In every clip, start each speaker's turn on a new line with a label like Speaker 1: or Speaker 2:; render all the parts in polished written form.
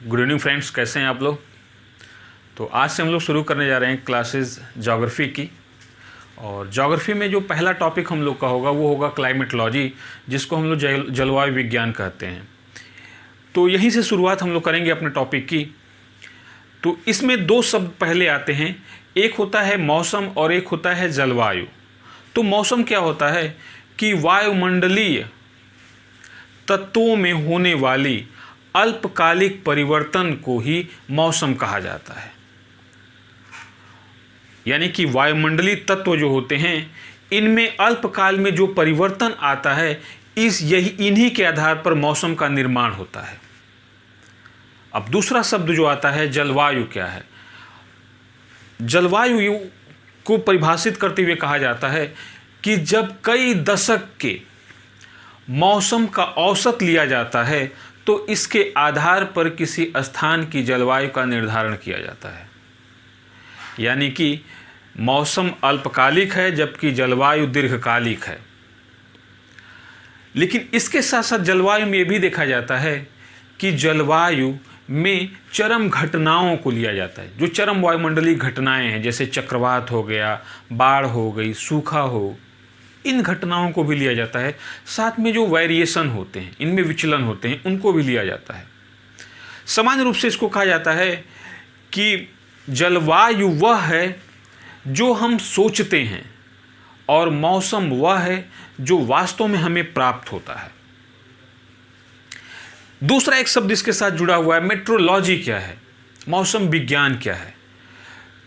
Speaker 1: Good evening friends, कैसे हैं आप लोग। तो आज से हम लोग शुरू करने जा रहे हैं क्लासेस ज्योग्राफी की। और ज्योग्राफी में जो पहला टॉपिक हम लोग का होगा वो होगा क्लाइमेटोलॉजी, जिसको हम लोग जलवायु विज्ञान कहते हैं। तो यहीं से शुरुआत हम लोग करेंगे अपने टॉपिक की। तो इसमें दो शब्द पहले आते हैं, एक होता है मौसम और एक होता है जलवायु। तो मौसम क्या होता है कि वायुमंडलीय तत्वों में होने वाली अल्पकालिक परिवर्तन को ही मौसम कहा जाता है। यानी कि वायुमंडलीय तत्व जो होते हैं इनमें अल्पकाल में जो परिवर्तन आता है इन्हीं के आधार पर मौसम का निर्माण होता है। अब दूसरा शब्द जो आता है जलवायु क्या है। जलवायु को परिभाषित करते हुए कहा जाता है कि जब कई दशक के मौसम का औसत लिया जाता है तो इसके आधार पर किसी स्थान की जलवायु का निर्धारण किया जाता है। यानी कि मौसम अल्पकालिक है जबकि जलवायु दीर्घकालिक है। लेकिन इसके साथ साथ जलवायु में ये भी देखा जाता है कि जलवायु में चरम घटनाओं को लिया जाता है। जो चरम वायुमंडलीय घटनाएं हैं जैसे चक्रवात हो गया, बाढ़ हो गई, सूखा हो, इन घटनाओं को भी लिया जाता है। साथ में जो वेरिएशन होते हैं, इनमें विचलन होते हैं, उनको भी लिया जाता है। सामान्य रूप से इसको कहा जाता है कि जलवायु वह है जो हम सोचते हैं और मौसम वह है जो वास्तव में हमें प्राप्त होता है। दूसरा एक शब्द इसके साथ जुड़ा हुआ है, मेट्रोलॉजी क्या है, मौसम विज्ञान क्या है।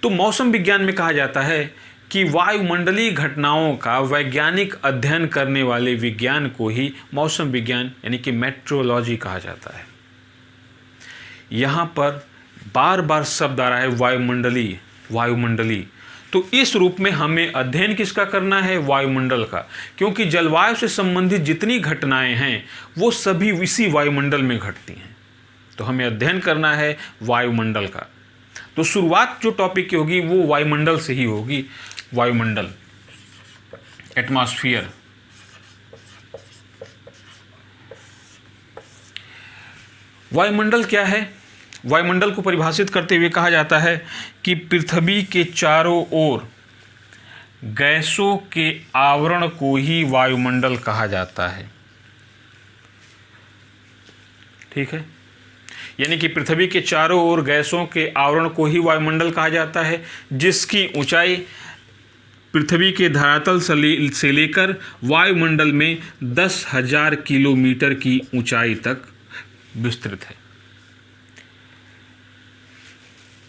Speaker 1: तो मौसम विज्ञान में कहा जाता है कि वायुमंडलीय घटनाओं का वैज्ञानिक अध्ययन करने वाले विज्ञान को ही मौसम विज्ञान यानी कि मेट्रोलॉजी कहा जाता है। यहाँ पर बार बार शब्द आ रहा है वायुमंडलीय। तो इस रूप में हमें अध्ययन किसका करना है, वायुमंडल का, क्योंकि जलवायु से संबंधित जितनी घटनाएं हैं वो सभी इसी वायुमंडल में घटती हैं। तो हमें अध्ययन करना है वायुमंडल का। तो शुरुआत जो टॉपिक की होगी वो वायुमंडल से ही होगी। वायुमंडल, एटमॉस्फेयर। वायुमंडल क्या है। वायुमंडल को परिभाषित करते हुए कहा जाता है कि पृथ्वी के चारों ओर गैसों के आवरण को ही वायुमंडल कहा जाता है। ठीक है, यानी कि पृथ्वी के चारों ओर गैसों के आवरण को ही वायुमंडल कहा जाता है, जिसकी ऊंचाई पृथ्वी के धरातल से लेकर वायुमंडल में 10,000 किलोमीटर की ऊंचाई तक विस्तृत है।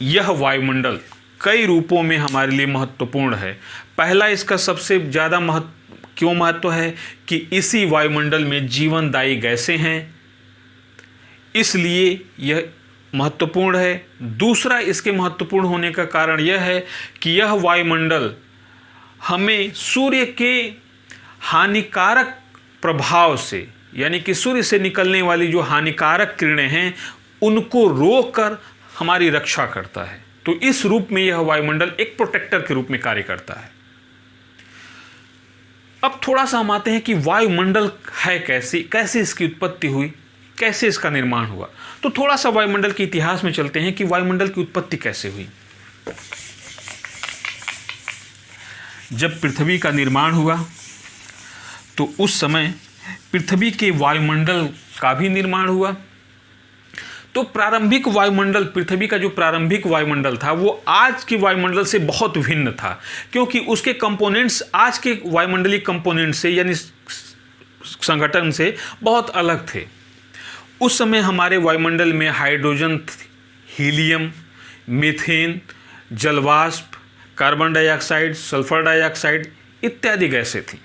Speaker 1: यह वायुमंडल कई रूपों में हमारे लिए महत्वपूर्ण है। पहला, इसका सबसे ज़्यादा महत्व है कि इसी वायुमंडल में जीवनदायी गैसें हैं, इसलिए यह महत्वपूर्ण है। दूसरा, इसके महत्वपूर्ण होने का कारण यह है कि यह वायुमंडल हमें सूर्य के हानिकारक प्रभाव से, यानी कि सूर्य से निकलने वाली जो हानिकारक किरणें हैं उनको रोककर हमारी रक्षा करता है। तो इस रूप में यह वायुमंडल एक प्रोटेक्टर के रूप में कार्य करता है। अब थोड़ा सा हम आते हैं कि वायुमंडल है कैसे इसकी उत्पत्ति हुई, कैसे इसका निर्माण हुआ। तो थोड़ा सा वायुमंडल के इतिहास में चलते हैं कि वायुमंडल की उत्पत्ति कैसे हुई। जब पृथ्वी का निर्माण हुआ तो उस समय पृथ्वी के वायुमंडल का भी निर्माण हुआ। तो प्रारंभिक वायुमंडल, पृथ्वी का जो प्रारंभिक वायुमंडल था वो आज के वायुमंडल से बहुत भिन्न था, क्योंकि उसके कंपोनेंट्स आज के वायुमंडलीय कंपोनेंट से यानी संगठन से बहुत अलग थे। उस समय हमारे वायुमंडल में हाइड्रोजन, हीलियम, मीथेन, जलवाष्प, कार्बन डाइऑक्साइड, सल्फर डाइऑक्साइड इत्यादि गैसें थीं।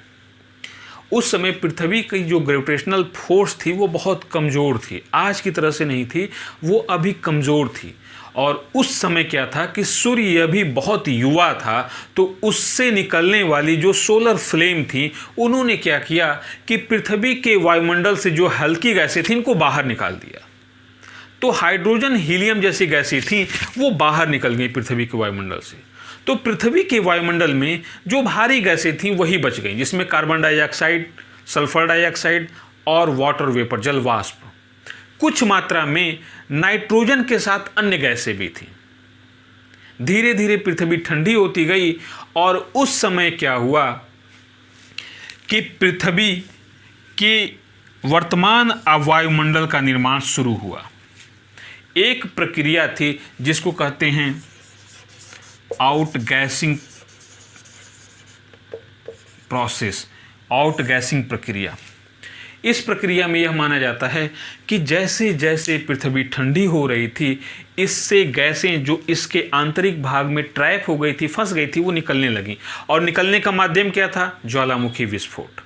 Speaker 1: उस समय पृथ्वी की जो ग्रेविटेशनल फोर्स थी वो बहुत कमज़ोर थी, आज की तरह से नहीं थी, वो अभी कमज़ोर थी। और उस समय क्या था कि सूर्य अभी बहुत युवा था, तो उससे निकलने वाली जो सोलर फ्लेम थी उन्होंने क्या किया कि पृथ्वी के वायुमंडल से जो हल्की गैसें थीं इनको बाहर निकाल दिया। तो हाइड्रोजन, हीलियम जैसी गैसें थीं वो बाहर निकल गई पृथ्वी के वायुमंडल से। तो पृथ्वी के वायुमंडल में जो भारी गैसें थीं वही बच गईं, जिसमें कार्बन डाइऑक्साइड, सल्फर डाइऑक्साइड और वाटर वेपर, जल वाष्प। कुछ मात्रा में नाइट्रोजन के साथ अन्य गैसें भी थीं। धीरे धीरे पृथ्वी ठंडी होती गई और उस समय क्या हुआ कि पृथ्वी के वर्तमान वायुमंडल का निर्माण शुरू हुआ। एक प्रक्रिया थी जिसको कहते हैं आउटगैसिंग प्रोसेस, आउटगैसिंग प्रक्रिया। इस प्रक्रिया में यह माना जाता है कि जैसे जैसे पृथ्वी ठंडी हो रही थी, इससे गैसें जो इसके आंतरिक भाग में ट्रैप हो गई थी, फंस गई थी, वो निकलने लगी। और निकलने का माध्यम क्या था? ज्वालामुखी विस्फोट।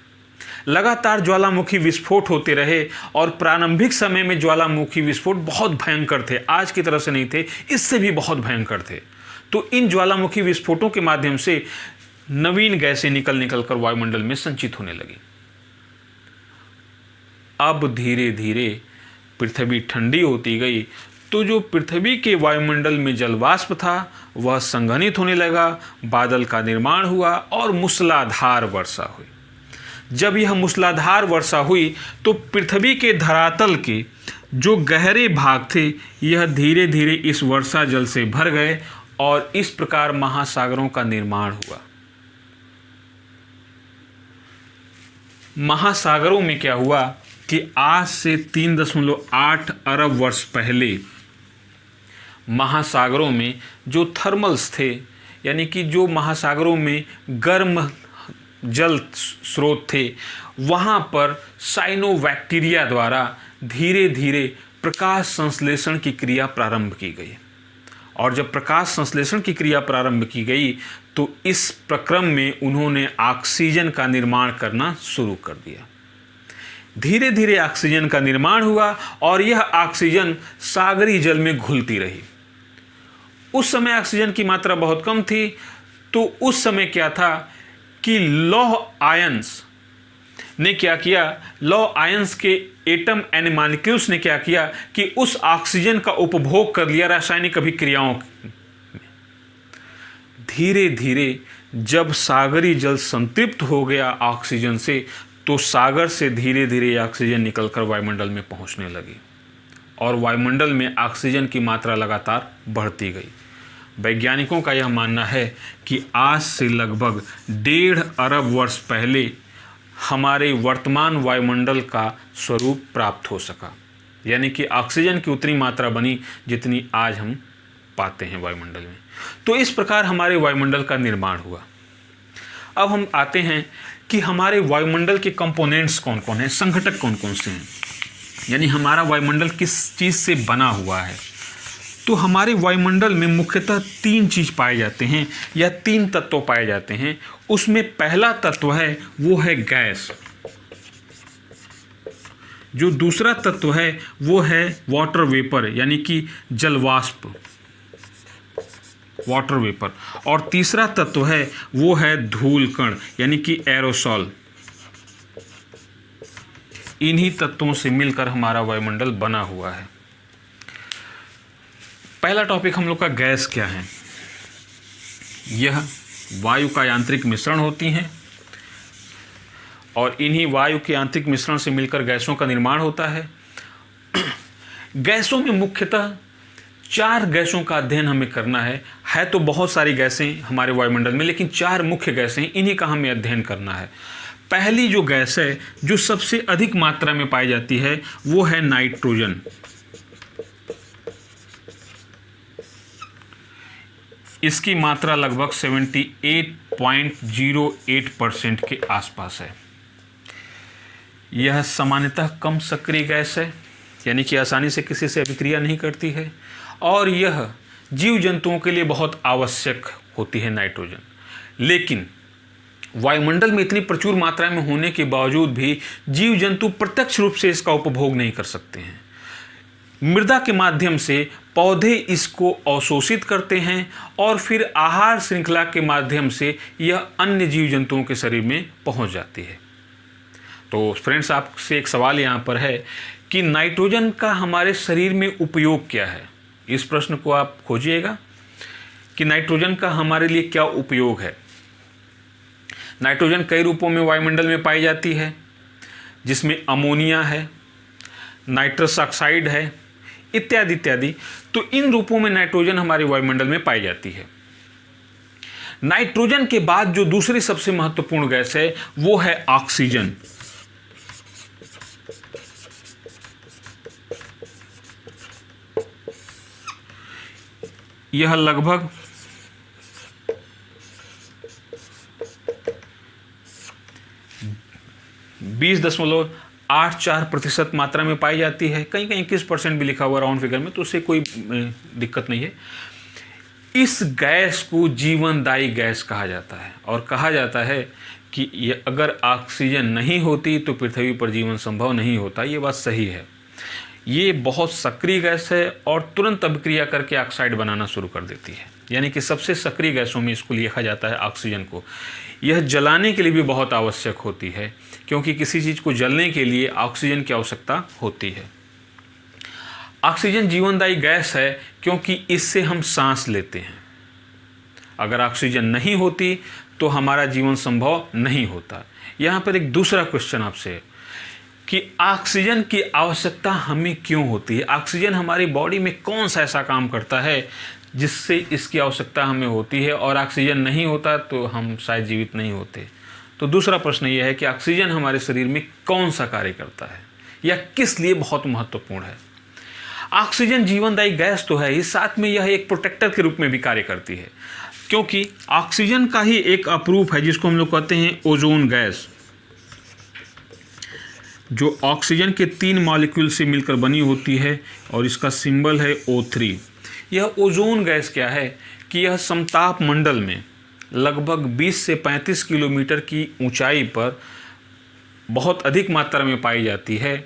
Speaker 1: लगातार ज्वालामुखी विस्फोट होते रहे और प्रारंभिक समय में ज्वालामुखी विस्फोट बहुत भयंकर थे, आज की तरह से नहीं थे, इससे भी बहुत भयंकर थे। तो इन ज्वालामुखी विस्फोटों के माध्यम से नवीन गैसें निकल कर वायुमंडल में संचित होने लगी। अब धीरे धीरे पृथ्वी ठंडी होती गई तो जो पृथ्वी के वायुमंडल में जलवाष्प था वह संघनित होने लगा, बादल का निर्माण हुआ और मूसलाधार वर्षा हुई। जब यह मूसलाधार वर्षा हुई तो पृथ्वी के धरातल के जो गहरे भाग थे यह धीरे धीरे इस वर्षा जल से भर गए और इस प्रकार महासागरों का निर्माण हुआ। महासागरों में क्या हुआ कि आज से 3.8 अरब वर्ष पहले महासागरों में जो थर्मल्स थे, यानी कि जो महासागरों में गर्म जल स्रोत थे, वहाँ पर साइनोबैक्टीरिया द्वारा धीरे धीरे प्रकाश संश्लेषण की क्रिया प्रारंभ की गई। और जब प्रकाश संश्लेषण की क्रिया प्रारंभ की गई तो इस प्रक्रम में उन्होंने ऑक्सीजन का निर्माण करना शुरू कर दिया। धीरे धीरे ऑक्सीजन का निर्माण हुआ और यह ऑक्सीजन सागरी जल में घुलती रही। उस समय ऑक्सीजन की मात्रा बहुत कम थी, तो उस समय क्या था कि लौह आयंस ने क्या किया, लौह आयंस के एटम एंड मॉलिक्यूल्स ने क्या किया कि उस ऑक्सीजन का उपभोग कर लिया रासायनिक अभिक्रियाओं में। धीरे धीरे जब सागरी जल संतृप्त हो गया ऑक्सीजन से, तो सागर से धीरे धीरे ऑक्सीजन निकलकर वायुमंडल में पहुंचने लगी और वायुमंडल में ऑक्सीजन की मात्रा लगातार बढ़ती गई। वैज्ञानिकों का यह मानना है कि आज से लगभग 1.5 अरब वर्ष पहले हमारे वर्तमान वायुमंडल का स्वरूप प्राप्त हो सका, यानी कि ऑक्सीजन की उतनी मात्रा बनी जितनी आज हम पाते हैं वायुमंडल में। तो इस प्रकार हमारे वायुमंडल का निर्माण हुआ। अब हम आते हैं कि हमारे वायुमंडल के कंपोनेंट्स कौन कौन हैं, संघटक कौन कौन से हैं, यानी हमारा वायुमंडल किस चीज़ से बना हुआ है। तो हमारे वायुमंडल में मुख्यतः 3 चीज़ पाए जाते हैं या 3 तत्व पाए जाते हैं। उसमें पहला तत्व है वो है गैस, जो दूसरा तत्व है वो है वाटर वेपर यानी कि जलवाष्प, वाटर वेपर, और तीसरा तत्व है वो है धूल कण यानी कि एरोसॉल। इन्हीं तत्वों से मिलकर हमारा वायुमंडल बना हुआ है। पहला टॉपिक हम लोग का गैस क्या है। यह वायु का यांत्रिक मिश्रण होती हैं और इन्हीं वायु के यांत्रिक मिश्रण से मिलकर गैसों का निर्माण होता है। गैसों में मुख्यतः 4 गैसों का अध्ययन हमें करना है तो बहुत सारी गैसें हमारे वायुमंडल में, लेकिन 4 मुख्य गैसें, इन्हीं का हमें अध्ययन करना है। पहली जो गैस है जो सबसे अधिक मात्रा में पाई जाती है वो है नाइट्रोजन। इसकी मात्रा लगभग 78.08% के आसपास है। यह सामान्यतः कम सक्रिय गैस है, यानी कि आसानी से किसी से अभिक्रिया नहीं करती है और यह जीव जंतुओं के लिए बहुत आवश्यक होती है नाइट्रोजन। लेकिन वायुमंडल में इतनी प्रचुर मात्रा में होने के बावजूद भी जीव जंतु प्रत्यक्ष रूप से इसका उपभोग नहीं कर सकते हैं। मृदा के माध्यम से पौधे इसको अवशोषित करते हैं और फिर आहार श्रृंखला के माध्यम से यह अन्य जीव जंतुओं के शरीर में पहुंच जाती है। तो फ्रेंड्स, आपसे एक सवाल यहाँ पर है कि नाइट्रोजन का हमारे शरीर में उपयोग क्या है। इस प्रश्न को आप खोजिएगा कि नाइट्रोजन का हमारे लिए क्या उपयोग है। नाइट्रोजन कई रूपों में वायुमंडल में पाई जाती है, जिसमें अमोनिया है, नाइट्रस ऑक्साइड है, इत्यादि इत्यादि। तो इन रूपों में नाइट्रोजन हमारे वायुमंडल में पाई जाती है। नाइट्रोजन के बाद जो दूसरी सबसे महत्वपूर्ण गैस है वो है ऑक्सीजन। यह लगभग 20.84% मात्रा में पाई जाती है। कहीं कहीं 21% भी लिखा हुआ राउंड फिगर में, तो उससे कोई दिक्कत नहीं है। इस गैस को जीवनदायी गैस कहा जाता है और कहा जाता है कि ये अगर ऑक्सीजन नहीं होती तो पृथ्वी पर जीवन संभव नहीं होता। ये बात सही है। ये बहुत सक्रिय गैस है और तुरंत अभिक्रिया करके ऑक्साइड बनाना शुरू कर देती है, यानी कि सबसे सक्रिय गैसों में इसको लिखा जाता है ऑक्सीजन को। यह जलाने के लिए भी बहुत आवश्यक होती है, क्योंकि किसी चीज़ को जलने के लिए ऑक्सीजन की आवश्यकता होती है। ऑक्सीजन जीवनदायी गैस है क्योंकि इससे हम सांस लेते हैं। अगर ऑक्सीजन नहीं होती तो हमारा जीवन संभव नहीं होता। यहाँ पर एक दूसरा क्वेश्चन आपसे है कि ऑक्सीजन की आवश्यकता हमें क्यों होती है? ऑक्सीजन हमारी बॉडी में कौन सा ऐसा काम करता है जिससे इसकी आवश्यकता हमें होती है, और ऑक्सीजन नहीं होता तो हम शायद जीवित नहीं होते। तो दूसरा प्रश्न यह है कि ऑक्सीजन हमारे शरीर में कौन सा कार्य करता है या किस लिए बहुत महत्वपूर्ण है। ऑक्सीजन जीवनदायी गैस तो है ही, साथ में यह एक प्रोटेक्टर के रूप में भी कार्य करती है, क्योंकि ऑक्सीजन का ही एक अपरूप है जिसको हम लोग कहते हैं ओजोन गैस, जो ऑक्सीजन के 3 मॉलिक्यूल से मिलकर बनी होती है और इसका सिंबल है O3। यह ओजोन गैस क्या है कि यह समताप मंडल में लगभग 20 से 35 किलोमीटर की ऊंचाई पर बहुत अधिक मात्रा में पाई जाती है,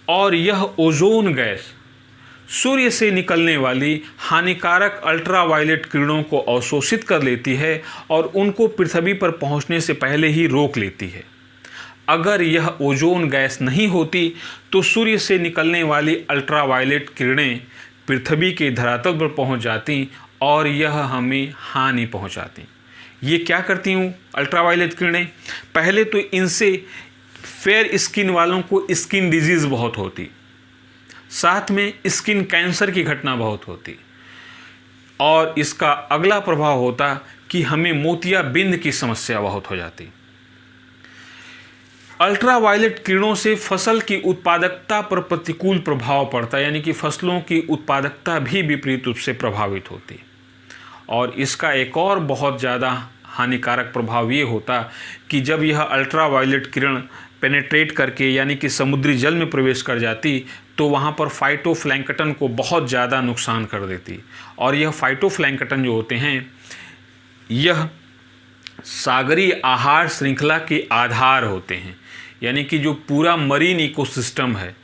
Speaker 1: और यह ओजोन गैस सूर्य से निकलने वाली हानिकारक अल्ट्रावायलेट किरणों को अवशोषित कर लेती है और उनको पृथ्वी पर पहुंचने से पहले ही रोक लेती है। अगर यह ओजोन गैस नहीं होती तो सूर्य से निकलने वाली अल्ट्रावायलेट किरणें पृथ्वी के धरातल पर पहुंच जाती और यह हमें हानि पहुंचाती। ये क्या करती हूँ अल्ट्रावायलेट किरणें? पहले तो इनसे फेयर स्किन वालों को स्किन डिजीज़ बहुत होती, साथ में स्किन कैंसर की घटना बहुत होती, और इसका अगला प्रभाव होता कि हमें मोतियाबिंद की समस्या बहुत हो जाती। अल्ट्रावायलेट किरणों से फसल की उत्पादकता पर प्रतिकूल प्रभाव पड़ता है, यानी कि फसलों की उत्पादकता भी विपरीत रूप से प्रभावित होती। और इसका एक और बहुत ज़्यादा हानिकारक प्रभाव ये होता कि जब यह अल्ट्रावायलेट किरण पेनेट्रेट करके यानी कि समुद्री जल में प्रवेश कर जाती तो वहाँ पर फाइटोप्लैंक्टन को बहुत ज़्यादा नुकसान कर देती। और यह फाइटोप्लैंक्टन जो होते हैं यह सागरीय आहार श्रृंखला के आधार होते हैं, यानी कि जो पूरा मरीन इकोसिस्टम है,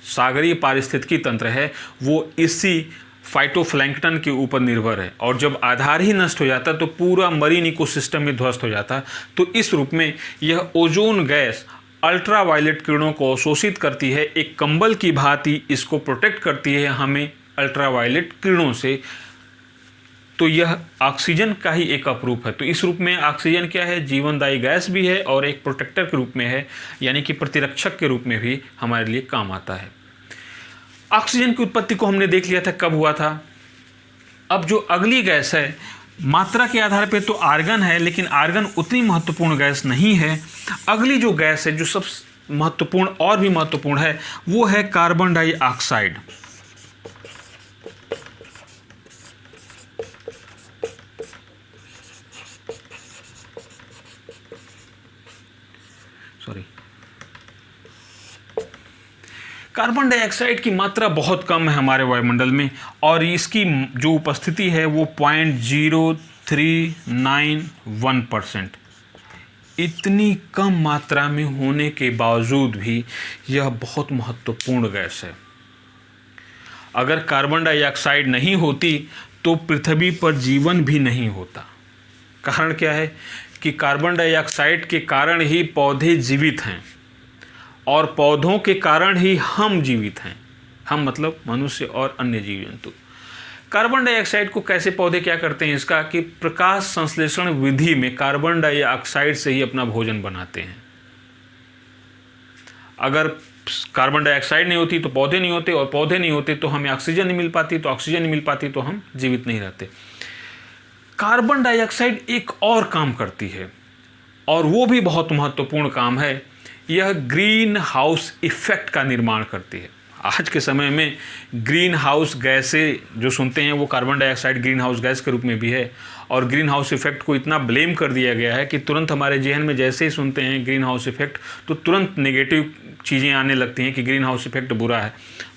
Speaker 1: सागरीय पारिस्थितिकी तंत्र है, वो इसी फाइटोप्लैंक्टन के ऊपर निर्भर है। और जब आधार ही नष्ट हो जाता तो पूरा मरीन इकोसिस्टम में ध्वस्त हो जाता। तो इस रूप में यह ओजोन गैस अल्ट्रावायलेट किरणों को अवशोषित करती है, एक कंबल की भांति इसको प्रोटेक्ट करती है हमें अल्ट्रावायलेट किरणों से। तो यह ऑक्सीजन का ही एक अपरूप है। तो इस रूप में ऑक्सीजन क्या है? जीवनदायी गैस भी है और एक प्रोटेक्टर के रूप में है, यानी कि प्रतिरक्षक के रूप में भी हमारे लिए काम आता है। ऑक्सीजन की उत्पत्ति को हमने देख लिया था कब हुआ था। अब जो अगली गैस है, मात्रा के आधार पे तो आर्गन है, लेकिन आर्गन उतनी महत्वपूर्ण गैस नहीं है। अगली जो गैस है जो सबसे महत्वपूर्ण और भी महत्वपूर्ण है वो है कार्बन डाइऑक्साइड। कार्बन डाइऑक्साइड की मात्रा बहुत कम है हमारे वायुमंडल में, और इसकी जो उपस्थिति है वो 0.0391%। इतनी कम मात्रा में होने के बावजूद भी यह बहुत महत्वपूर्ण गैस है। अगर कार्बन डाइऑक्साइड नहीं होती तो पृथ्वी पर जीवन भी नहीं होता। कारण क्या है कि कार्बन डाइऑक्साइड के कारण ही पौधे जीवित हैं, और पौधों के कारण ही हम जीवित हैं। हम मतलब मनुष्य और अन्य जीव जंतु। कार्बन डाइऑक्साइड को कैसे पौधे क्या करते हैं इसका कि प्रकाश संश्लेषण विधि में कार्बन डाइऑक्साइड से ही अपना भोजन बनाते हैं। अगर कार्बन डाइऑक्साइड नहीं होती तो पौधे नहीं होते, और पौधे नहीं होते तो हमें ऑक्सीजन नहीं मिल पाती, तो ऑक्सीजन नहीं मिल पाती तो हम जीवित नहीं रहते। कार्बन डाइऑक्साइड एक और काम करती है, और वो भी बहुत महत्वपूर्ण काम है। यह ग्रीन हाउस इफेक्ट का निर्माण करती है। आज के समय में ग्रीन हाउस गैसें जो सुनते हैं वो carbon dioxide green house gas के रूप में भी है, और ग्रीन हाउस इफेक्ट को इतना ब्लेम कर दिया गया है कि तुरंत हमारे जहन में जैसे ही सुनते हैं ग्रीन हाउस इफेक्ट तो तुरंत नेगेटिव चीज़ें आने लगती हैं कि ग्रीन हाउस इफेक्ट बुरा है।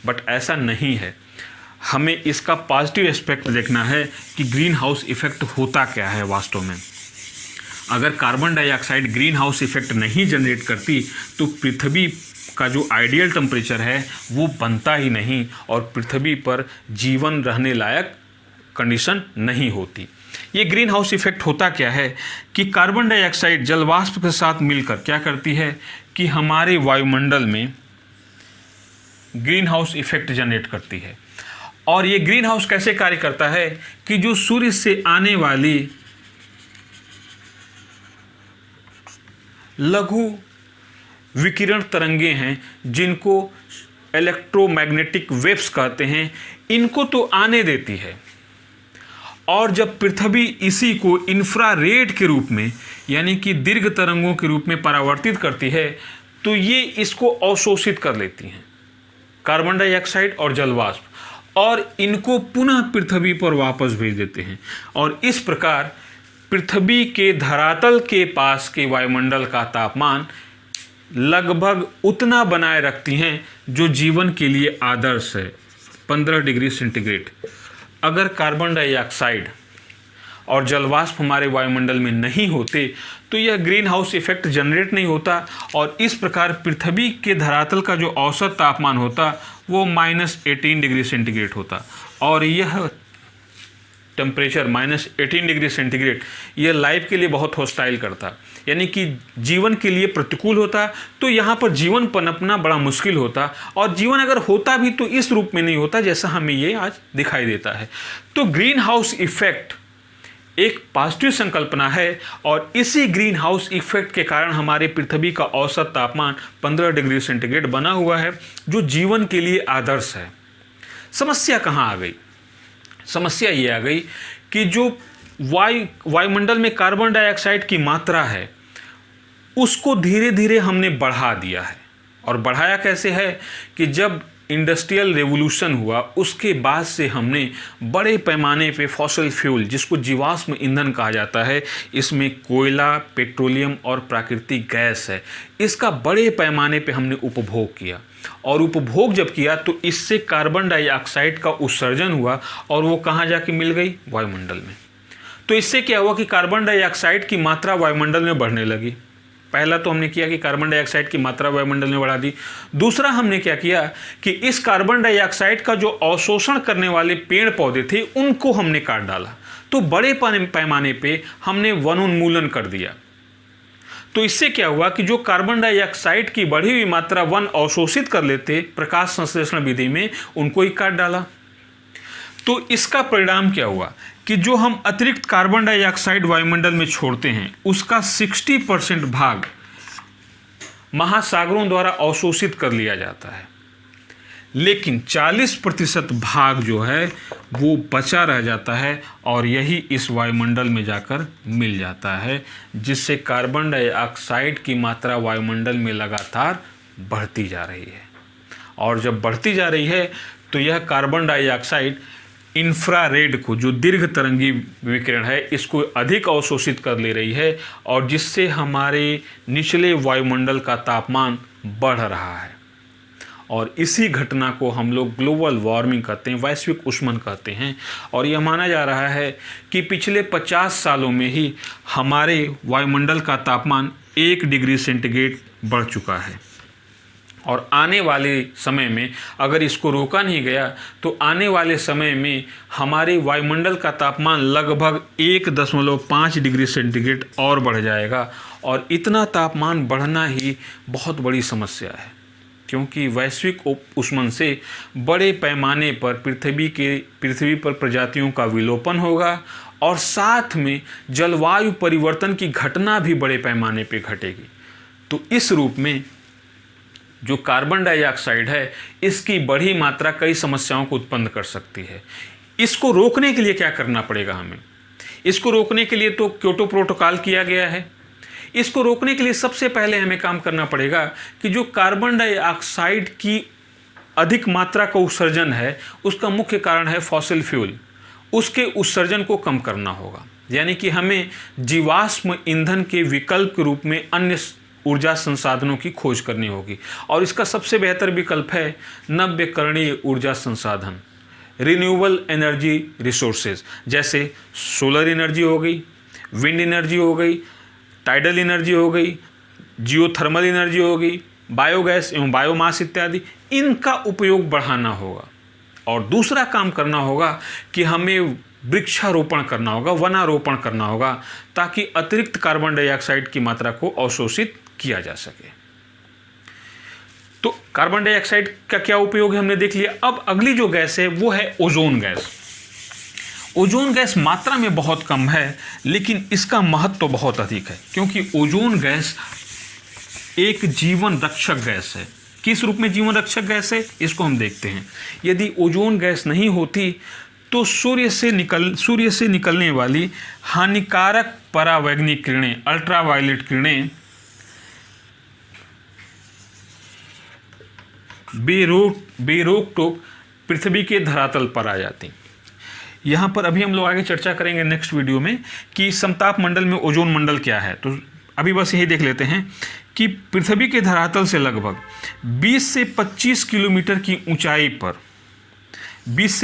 Speaker 1: बट ऐसा नहीं है, हमें इसका पॉजिटिव एस्पेक्ट देखना है कि ग्रीन हाउस इफेक्ट होता क्या है वास्तव में। अगर carbon dioxide green house effect नहीं जनरेट करती तो पृथ्वी का जो आइडियल टेम्परेचर है वो बनता ही नहीं, और पृथ्वी पर जीवन रहने लायक कंडीशन नहीं होती। ये ग्रीन हाउस इफेक्ट होता क्या है कि कार्बन डाइऑक्साइड जलवाष्प के साथ मिलकर क्या करती है कि हमारे वायुमंडल में ग्रीन हाउस इफेक्ट जनरेट करती है। और ये ग्रीन हाउस कैसे कार्य करता है कि जो सूर्य से आने वाली लघु विकिरण तरंगे हैं, जिनको इलेक्ट्रोमैग्नेटिक वेव्स कहते हैं, इनको तो आने देती है, और जब पृथ्वी इसी को इंफ्रारेड के रूप में यानी कि दीर्घ तरंगों के रूप में परावर्तित करती है तो ये इसको अवशोषित कर लेती हैं, कार्बन डाइऑक्साइड और जलवाष्प, और इनको पुनः पृथ्वी पर वापस भेज देते हैं। और इस प्रकार पृथ्वी के धरातल के पास के वायुमंडल का तापमान लगभग उतना बनाए रखती हैं जो जीवन के लिए आदर्श है, 15 डिग्री सेंटीग्रेड। अगर कार्बन डाइऑक्साइड और जलवाष्प हमारे वायुमंडल में नहीं होते तो यह ग्रीन हाउस इफेक्ट जनरेट नहीं होता, और इस प्रकार पृथ्वी के धरातल का जो औसत तापमान होता वो -18 डिग्री सेंटीग्रेड होता, और यह टेम्परेचर -18 डिग्री सेंटीग्रेड यह लाइफ के लिए बहुत हॉस्टाइल करता, यानी कि जीवन के लिए प्रतिकूल होता। तो यहाँ पर जीवन पनपना बड़ा मुश्किल होता, और जीवन अगर होता भी तो इस रूप में नहीं होता जैसा हमें ये आज दिखाई देता है। तो ग्रीन हाउस इफेक्ट एक पॉजिटिव संकल्पना है, और इसी ग्रीन हाउस इफेक्ट के कारण हमारे पृथ्वी का औसत तापमान 15 डिग्री सेंटीग्रेड बना हुआ है, जो जीवन के लिए आदर्श है। समस्या कहाँ आ गई? समस्या ये आ गई कि जो वायुमंडल में कार्बन डाइऑक्साइड की मात्रा है उसको धीरे धीरे हमने बढ़ा दिया है। और बढ़ाया कैसे है कि जब इंडस्ट्रियल रेवोल्यूशन हुआ उसके बाद से हमने बड़े पैमाने पे फॉसिल फ्यूल, जिसको जीवाश्म ईंधन कहा जाता है, इसमें कोयला, पेट्रोलियम और प्राकृतिक गैस है, इसका बड़े पैमाने पे हमने उपभोग किया। और उपभोग जब किया तो इससे कार्बन डाइऑक्साइड का उत्सर्जन हुआ, और वो कहाँ जाके मिल गई? वायुमंडल में। तो इससे क्या हुआ कि कार्बन डाइऑक्साइड की मात्रा वायुमंडल में बढ़ने लगी। पहला तो हमने किया कि कार्बन डाइऑक्साइड की मात्रा वायुमंडल में बढ़ा दी। दूसरा हमने क्या किया कि इस कार्बन डाइऑक्साइड का जो अवशोषण करने वाले पेड़ पौधे थे उनको हमने काट डाला। तो बड़े पैमाने पे हमने वनोन्मूलन कर दिया। तो इससे क्या हुआ कि जो कार्बन डाइऑक्साइड की बढ़ी हुई मात्रा वन अवशोषित कर लेते प्रकाश संश्लेषण विधि में, उनको ही काट डाला। तो इसका परिणाम क्या हुआ कि जो हम अतिरिक्त कार्बन डाइऑक्साइड वायुमंडल में छोड़ते हैं उसका 60% भाग महासागरों द्वारा अवशोषित कर लिया जाता है, लेकिन 40% भाग जो है वो बचा रह जाता है, और यही इस वायुमंडल में जाकर मिल जाता है, जिससे कार्बन डाइऑक्साइड की मात्रा वायुमंडल में लगातार बढ़ती जा रही है। और जब बढ़ती जा रही है तो यह कार्बन डाइऑक्साइड इंफ्रारेड को, जो दीर्घ तरंगी विकिरण है, इसको अधिक अवशोषित कर ले रही है, और जिससे हमारे निचले वायुमंडल का तापमान बढ़ रहा है। और इसी घटना को हम लोग ग्लोबल वार्मिंग कहते हैं, वैश्विक ऊष्मन कहते हैं। और यह माना जा रहा है कि पिछले 50 सालों में ही हमारे वायुमंडल का तापमान 1 डिग्री सेंटीग्रेड बढ़ चुका है, और आने वाले समय में अगर इसको रोका नहीं गया तो आने वाले समय में हमारे वायुमंडल का तापमान लगभग 1.5 डिग्री सेंटीग्रेड और बढ़ जाएगा। और इतना तापमान बढ़ना ही बहुत बड़ी समस्या है, क्योंकि वैश्विक ऊष्मन से बड़े पैमाने पर पृथ्वी पर प्रजातियों का विलोपन होगा, और साथ में जलवायु परिवर्तन की घटना भी बड़े पैमाने पर घटेगी। तो इस रूप में जो कार्बन डाइऑक्साइड है, इसकी बड़ी मात्रा कई समस्याओं को उत्पन्न कर सकती है। इसको रोकने के लिए क्या करना पड़ेगा हमें? इसको रोकने के लिए तो क्योटो प्रोटोकॉल किया गया है। इसको रोकने के लिए सबसे पहले हमें काम करना पड़ेगा कि जो कार्बन डाइऑक्साइड की अधिक मात्रा का उत्सर्जन है, उसका मुख्य कारण है फॉसिल फ्यूल। उसके उत्सर्जन को कम करना होगा, यानी कि हमें जीवाश्म ईंधन के विकल्प के रूप में अन्य ऊर्जा संसाधनों की खोज करनी होगी। और इसका सबसे बेहतर विकल्प है नवीकरणीय ऊर्जा संसाधन, रिन्यूएबल एनर्जी रिसोर्सेज, जैसे सोलर एनर्जी हो गई, विंड एनर्जी हो गई, टाइडल एनर्जी हो गई, जियोथर्मल एनर्जी हो गई, बायोगैस एवं बायोमास इत्यादि। इनका उपयोग बढ़ाना होगा। और दूसरा काम करना होगा कि हमें वृक्षारोपण करना होगा, वनारोपण करना होगा, ताकि अतिरिक्त कार्बन डाइऑक्साइड की मात्रा को अवशोषित किया जा सके। तो कार्बन डाइऑक्साइड का क्या उपयोग है हमने देख लिया। अब अगली जो गैस है वो है ओजोन गैस। ओजोन गैस मात्रा में बहुत कम है, लेकिन इसका महत्व तो बहुत अधिक है, क्योंकि ओजोन गैस एक जीवन रक्षक गैस है। किस रूप में जीवन रक्षक गैस है, इसको हम देखते हैं। यदि ओजोन गैस नहीं होती तो सूर्य से निकलने वाली हानिकारक परावैंगनिक किरणें, अल्ट्रावायलेट किरणें बेरोक टोक पृथ्वी के धरातल पर आ जाती। यहाँ पर अभी हम लोग आगे चर्चा करेंगे नेक्स्ट वीडियो में कि समताप मंडल में ओजोन मंडल क्या है। तो अभी बस यही देख लेते हैं कि पृथ्वी के धरातल से लगभग 20 से 25 किलोमीटर की ऊंचाई पर 20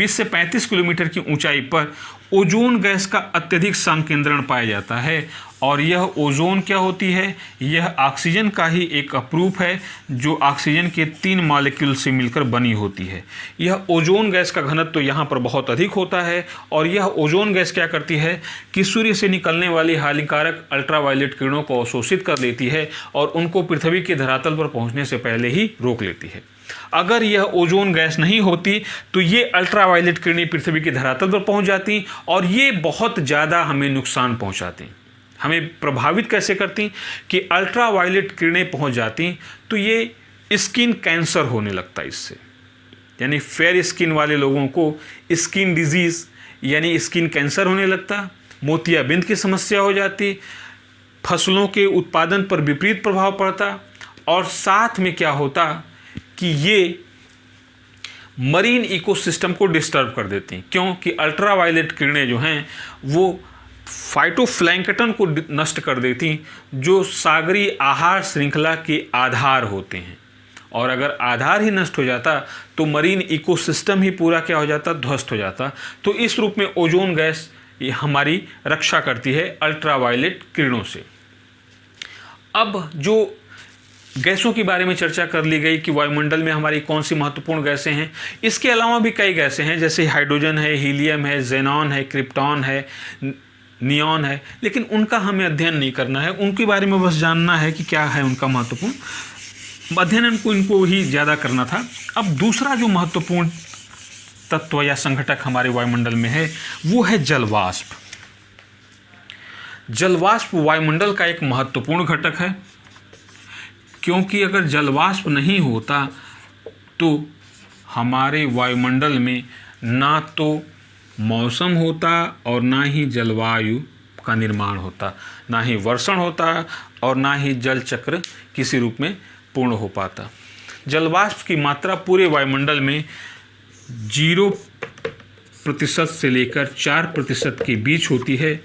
Speaker 1: से 35 किलोमीटर की ऊंचाई पर ओजोन गैस का अत्यधिक संकेंद्रण पाया जाता है। और यह ओजोन क्या होती है? यह ऑक्सीजन का ही एक अपरूप है, जो ऑक्सीजन के 3 मॉलिक्यूल से मिलकर बनी होती है। यह ओजोन गैस का घनत्व तो यहाँ पर बहुत अधिक होता है। और यह ओजोन गैस क्या करती है कि सूर्य से निकलने वाली हानिकारक अल्ट्रावायलेट किरणों को अवशोषित कर लेती है और उनको पृथ्वी के धरातल पर पहुँचने से पहले ही रोक लेती है। अगर यह ओजोन गैस नहीं होती तो ये अल्ट्रावायलेट किरणें पृथ्वी के धरातल पर पहुंच जाती और ये बहुत ज़्यादा हमें नुकसान पहुंचाती, हमें प्रभावित कैसे करती कि अल्ट्रावायलेट किरणें पहुंच जाती तो ये स्किन कैंसर होने लगता इससे, यानी फेयर स्किन वाले लोगों को स्किन डिजीज़ यानी स्किन कैंसर होने लगता, मोतियाबिंद की समस्या हो जाती, फसलों के उत्पादन पर विपरीत प्रभाव पड़ता। और साथ में क्या होता कि ये मरीन इकोसिस्टम को डिस्टर्ब कर देती। क्योंकि अल्ट्रावायलेट किरणें जो हैं वो फाइटोप्लैंक्टन को नष्ट कर देती, जो सागरीय आहार श्रृंखला के आधार होते हैं। और अगर आधार ही नष्ट हो जाता तो मरीन इकोसिस्टम ही पूरा क्या हो जाता, ध्वस्त हो जाता। तो इस रूप में ओजोन गैस ये हमारी रक्षा करती है अल्ट्रावायलेट किरणों से। अब जो गैसों के बारे में चर्चा कर ली गई कि वायुमंडल में हमारी कौन सी महत्वपूर्ण गैसें हैं, इसके अलावा भी कई गैसें हैं, जैसे हाइड्रोजन है, हीलियम है, जेनॉन है, क्रिप्टॉन है, नियॉन है, लेकिन उनका हमें अध्ययन नहीं करना है। उनके बारे में बस जानना है कि क्या है उनका महत्वपूर्ण अध्ययन, इनको ही ज़्यादा करना था। अब दूसरा जो महत्वपूर्ण तत्व या संघटक हमारे वायुमंडल में है वो है जलवाष्प। जलवाष्प वायुमंडल का एक महत्वपूर्ण घटक है, क्योंकि अगर जलवाष्प नहीं होता तो हमारे वायुमंडल में ना तो मौसम होता और ना ही जलवायु का निर्माण होता, ना ही वर्षण होता और ना ही जल चक्र किसी रूप में पूर्ण हो पाता। जलवाष्प की मात्रा पूरे वायुमंडल में 0% से लेकर 4% के बीच होती है।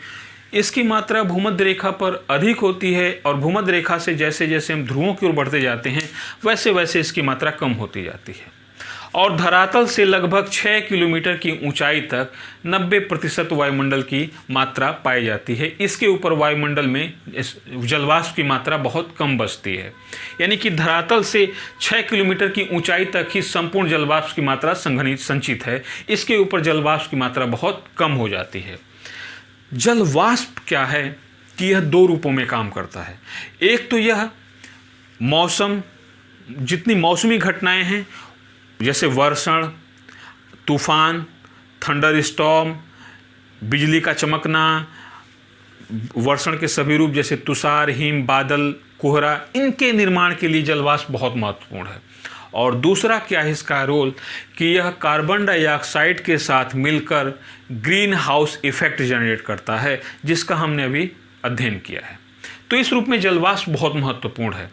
Speaker 1: इसकी मात्रा भूमध्य रेखा पर अधिक होती है और भूमध्य रेखा से जैसे जैसे हम ध्रुवों की ओर बढ़ते जाते हैं वैसे वैसे इसकी मात्रा कम होती जाती है। और धरातल से लगभग 6 किलोमीटर की ऊंचाई तक 90% वायुमंडल की मात्रा पाई जाती है। इसके ऊपर वायुमंडल में जलवाष्प की मात्रा बहुत कम बचती है, यानी कि धरातल से 6 किलोमीटर की ऊंचाई तक ही संपूर्ण जलवाष्प की मात्रा संचित है। इसके ऊपर जलवाष्प की मात्रा बहुत कम हो जाती है। जलवाष्प क्या है कि यह 2 रूपों में काम करता है। एक तो यह मौसम, जितनी मौसमी घटनाएं हैं जैसे वर्षण, तूफान, थंडर स्टॉर्म, बिजली का चमकना, वर्षण के सभी रूप जैसे तुषार, हिम, बादल, कोहरा, इनके निर्माण के लिए जलवाष्प बहुत महत्वपूर्ण है। और दूसरा क्या है इसका रोल कि यह कार्बन डाइऑक्साइड के साथ मिलकर ग्रीन हाउस इफेक्ट जनरेट करता है, जिसका हमने अभी अध्ययन किया है। तो इस रूप में जलवाष्प बहुत महत्वपूर्ण है।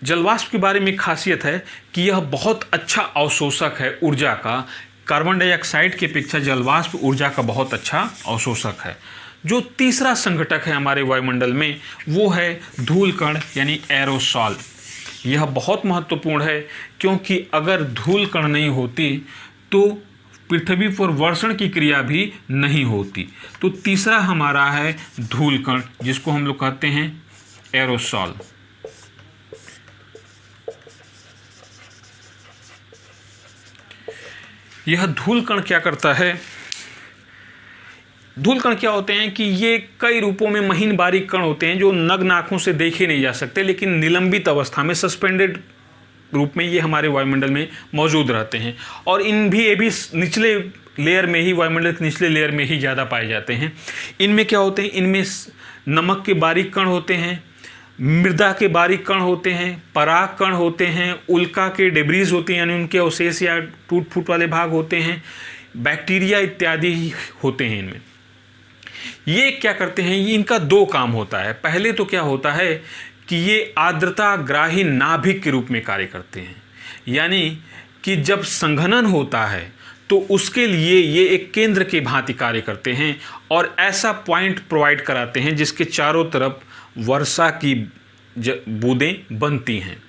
Speaker 1: जलवाष्प के बारे में खासियत है कि यह बहुत अच्छा अवशोषक है ऊर्जा का। कार्बन डाइऑक्साइड की अपेक्षा जलवाष्प ऊर्जा का बहुत अच्छा अवशोषक है। जो तीसरा संघटक है हमारे वायुमंडल में वो है धूल कण यानी एरोसॉल। यह बहुत महत्वपूर्ण है क्योंकि अगर धूल कण नहीं होती तो पृथ्वी पर वर्षण की क्रिया भी नहीं होती। तो तीसरा हमारा है धूल कण, जिसको हम लोग कहते हैं एरोसॉल। यह धूल कण क्या करता है? धूल कण क्या होते हैं कि ये कई रूपों में महीन बारीक कण होते हैं जो नग्न आंखों से देखे नहीं जा सकते, लेकिन निलंबित अवस्था में सस्पेंडेड रूप में ये हमारे वायुमंडल में मौजूद रहते हैं। और ये भी निचले लेयर में ही, वायुमंडल के निचले लेयर में ही ज़्यादा पाए जाते हैं। इनमें क्या होते हैं? इनमें नमक के बारीक कण होते हैं, मृदा के बारीक कण होते हैं, पराग कण होते हैं, उल्का के डेब्रीज होते हैं यानी उनके अवशेष या टूट फूट वाले भाग होते हैं, बैक्टीरिया इत्यादि होते हैं इनमें। ये क्या करते हैं? ये इनका दो काम होता है। पहले तो क्या होता है कि ये आर्द्रता ग्राही नाभिक के रूप में कार्य करते हैं, यानी कि जब संघनन होता है तो उसके लिए ये एक केंद्र के भांति कार्य करते हैं और ऐसा पॉइंट प्रोवाइड कराते हैं जिसके चारों तरफ वर्षा की बूंदें बनती हैं।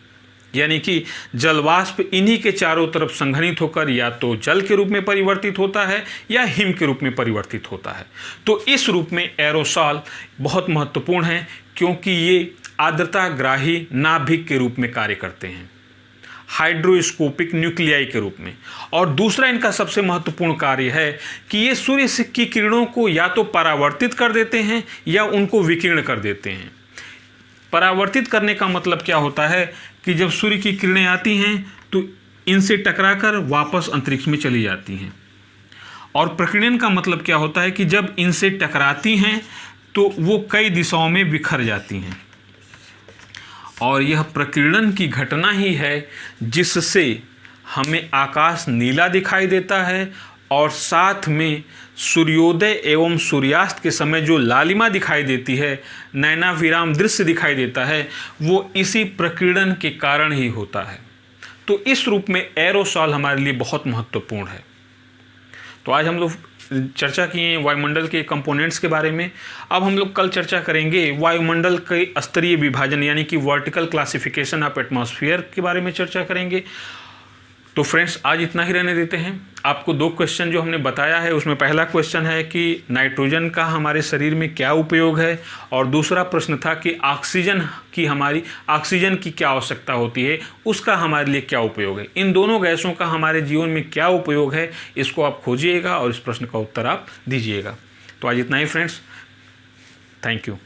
Speaker 1: यानी कि जलवाष्प इन्हीं के चारों तरफ संघनित होकर या तो जल के रूप में परिवर्तित होता है या हिम के रूप में परिवर्तित होता है। तो इस रूप में एरोसॉल बहुत महत्वपूर्ण है क्योंकि ये आर्द्रता ग्राही नाभिक के रूप में कार्य करते हैं, हाइड्रोस्कोपिक न्यूक्लियाई के रूप में। और दूसरा इनका सबसे महत्वपूर्ण कार्य है कि ये सूर्य की किरणों को या तो परावर्तित कर देते हैं या उनको विकीर्ण कर देते हैं। परावर्तित करने का मतलब क्या होता है कि जब सूर्य की किरणें आती हैं तो इनसे टकराकर वापस अंतरिक्ष में चली जाती हैं। और प्रकीर्णन का मतलब क्या होता है कि जब इनसे टकराती हैं तो वो कई दिशाओं में बिखर जाती हैं। और यह प्रकीर्णन की घटना ही है जिससे हमें आकाश नीला दिखाई देता है और साथ में सूर्योदय एवं सूर्यास्त के समय जो लालिमा दिखाई देती है, नैनाविराम दृश्य दिखाई देता है, वो इसी प्रकीर्णन के कारण ही होता है। तो इस रूप में एरोसॉल हमारे लिए बहुत महत्वपूर्ण है। तो आज हम लोग चर्चा किए वायुमंडल के कंपोनेंट्स के बारे में। अब हम लोग कल चर्चा करेंगे वायुमंडल के स्तरीय विभाजन यानी कि वर्टिकल क्लासिफिकेशन ऑफ एटमॉस्फेयर के बारे में चर्चा करेंगे। तो फ्रेंड्स आज इतना ही रहने देते हैं। आपको दो क्वेश्चन जो हमने बताया है उसमें पहला क्वेश्चन है कि नाइट्रोजन का हमारे शरीर में क्या उपयोग है, और दूसरा प्रश्न था कि ऑक्सीजन की क्या आवश्यकता होती है, उसका हमारे लिए क्या उपयोग है। इन दोनों गैसों का हमारे जीवन में क्या उपयोग है, इसको आप खोजिएगा और इस प्रश्न का उत्तर आप दीजिएगा। तो आज इतना ही फ्रेंड्स, थैंक यू।